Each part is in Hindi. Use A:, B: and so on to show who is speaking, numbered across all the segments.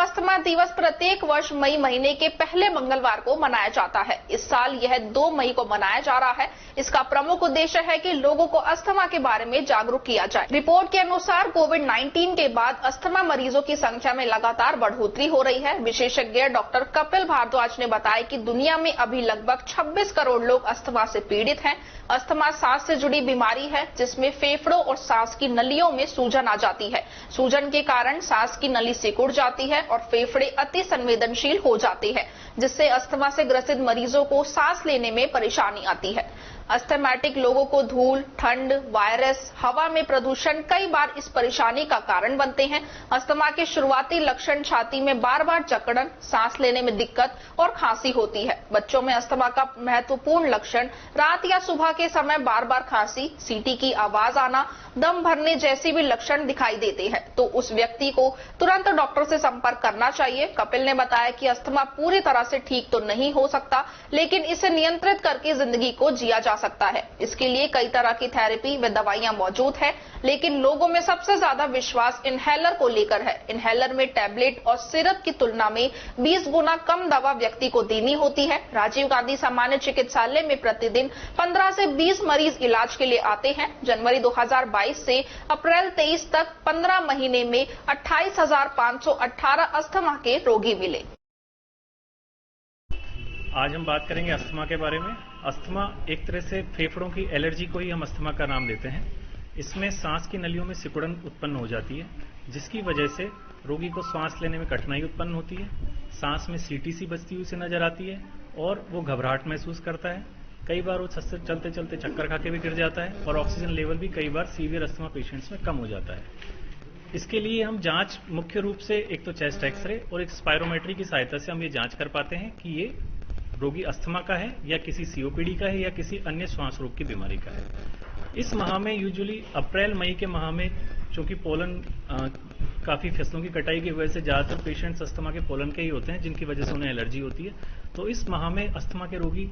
A: अस्थमा दिवस प्रत्येक वर्ष मई महीने के पहले मंगलवार को मनाया जाता है। इस साल यह 2 मई को मनाया जा रहा है। इसका प्रमुख उद्देश्य है कि लोगों को अस्थमा के बारे में जागरूक किया जाए। रिपोर्ट के अनुसार कोविड-19 के बाद अस्थमा मरीजों की संख्या में लगातार बढ़ोतरी हो रही है। विशेषज्ञ डॉक्टर कपिल भारद्वाज ने बताया कि दुनिया में अभी लगभग 26 करोड़ लोग अस्थमा से पीड़ित हैं। अस्थमा सांस से जुड़ी बीमारी है जिसमें फेफड़ों और सांस की नलियों में सूजन आ जाती है। सूजन के कारण सांस की नली सिकुड़ जाती है और फेफड़े अति संवेदनशील हो जाते हैं, जिससे अस्थमा से ग्रसित मरीजों को सांस लेने में परेशानी आती है। अस्थमैटिक लोगों को धूल, ठंड, वायरस, हवा में प्रदूषण कई बार इस परेशानी का कारण बनते हैं। अस्थमा के शुरुआती लक्षण छाती में बार-बार जकड़न, सांस लेने में दिक्कत और खांसी होती है। बच्चों में अस्थमा का महत्वपूर्ण लक्षण रात या सुबह के समय बार-बार खांसी, सीटी की आवाज आना, दम भरने जैसी भी लक्षण दिखाई देते हैं, तो उस व्यक्ति को तुरंत डॉक्टर से संपर्क करना चाहिए। कपिल ने बताया कि अस्थमा पूरी तरह से ठीक तो नहीं हो सकता, लेकिन इसे नियंत्रित करके जिंदगी को जिया जा सकता है। इसके लिए कई तरह की थेरेपी व दवाइयां मौजूद है, लेकिन लोगों में सबसे ज्यादा विश्वास इनहेलर को लेकर है। इनहेलर में टैबलेट और सिरप की तुलना में 20 गुना कम दवा व्यक्ति को देनी होती है। राजीव गांधी सामान्य चिकित्सालय में प्रतिदिन 15 से 20 मरीज इलाज के लिए आते हैं। जनवरी 2022 से अप्रैल 23 तक 15 महीने में 28,518 अस्थमा के रोगी मिले।
B: आज हम बात करेंगे अस्थमा के बारे में। अस्थमा एक तरह से फेफड़ों की एलर्जी को ही हम अस्थमा का नाम देते हैं। इसमें सांस की नलियों में सिकुड़न उत्पन्न हो जाती है, जिसकी वजह से रोगी को सांस लेने में कठिनाई उत्पन्न होती है। सांस में सीटी सी बजती हुई उसे नजर आती है और वो घबराहट महसूस करता है। कई बार वो चलते चलते चक्कर खा के भी गिर जाता है और ऑक्सीजन लेवल भी कई बार सीवियर अस्थमा पेशेंट्स में कम हो जाता है। इसके लिए हम जांच मुख्य रूप से एक तो चेस्ट एक्सरे और एक स्पायरोमेट्री की सहायता से हम ये जांच कर पाते हैं कि ये रोगी अस्थमा का है या किसी सीओपीडी का है या किसी अन्य श्वास रोग की बीमारी का है। इस माह में यूजुअली अप्रैल मई के माह में चूंकि पोलन काफी फसलों की कटाई की वजह से ज्यादातर पेशेंट्स अस्थमा के पोलन के ही होते हैं, जिनकी वजह से उन्हें एलर्जी होती है। तो इस माह में अस्थमा के रोगी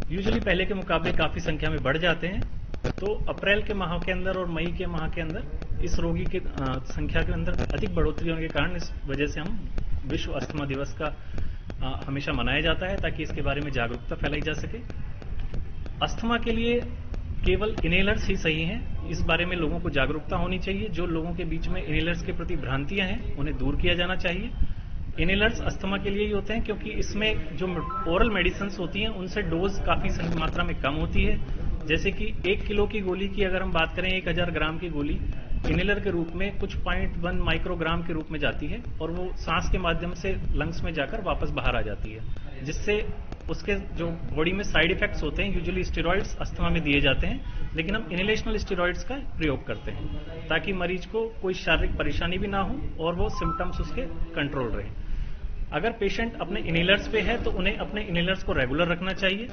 B: यूजुअली पहले के मुकाबले काफी संख्या में बढ़ जाते हैं। तो अप्रैल के माह के अंदर और मई के माह के अंदर इस रोगी के संख्या के अंदर अधिक बढ़ोतरी होने के कारण इस वजह से हम विश्व अस्थमा दिवस का हमेशा मनाया जाता है, ताकि इसके बारे में जागरूकता फैलाई जा सके। अस्थमा के लिए केवल इनहेलर्स ही सही हैं। इस बारे में लोगों को जागरूकता होनी चाहिए। जो लोगों के बीच में इनहेलर्स के प्रति भ्रांतियां हैं उन्हें दूर किया जाना चाहिए। इनहेलर्स अस्थमा के लिए ही होते हैं क्योंकि इसमें जो ओरल मेडिसिन होती हैं उनसे डोज काफी मात्रा में कम होती है। जैसे कि 1 किलो की गोली की अगर हम बात करें, 1000 ग्राम की गोली इनहेलर के रूप में कुछ 0.1 माइक्रोग्राम के रूप में जाती है और वो सांस के माध्यम से लंग्स में जाकर वापस बाहर आ जाती है, जिससे उसके जो बॉडी में साइड इफेक्ट्स होते हैं। यूजुअली स्टेरॉइड्स अस्थमा में दिए जाते हैं, लेकिन हम इनहेलेशनल स्टेरॉइड्स का प्रयोग करते हैं ताकि मरीज को कोई शारीरिक परेशानी भी ना हो और वो सिम्टम्स उसके कंट्रोल रहे। अगर पेशेंट अपने इनहेलर्स पे है तो उन्हें अपने इनहेलर्स को रेगुलर रखना चाहिए।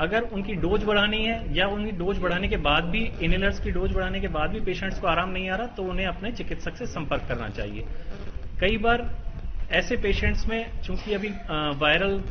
B: अगर उनकी डोज बढ़ानी है या उनकी डोज बढ़ाने के बाद भी इनहेलर्स की डोज बढ़ाने के बाद भी पेशेंट्स को आराम नहीं आ रहा तो उन्हें अपने चिकित्सक से संपर्क करना चाहिए। कई बार ऐसे पेशेंट्स में चूंकि अभी वायरल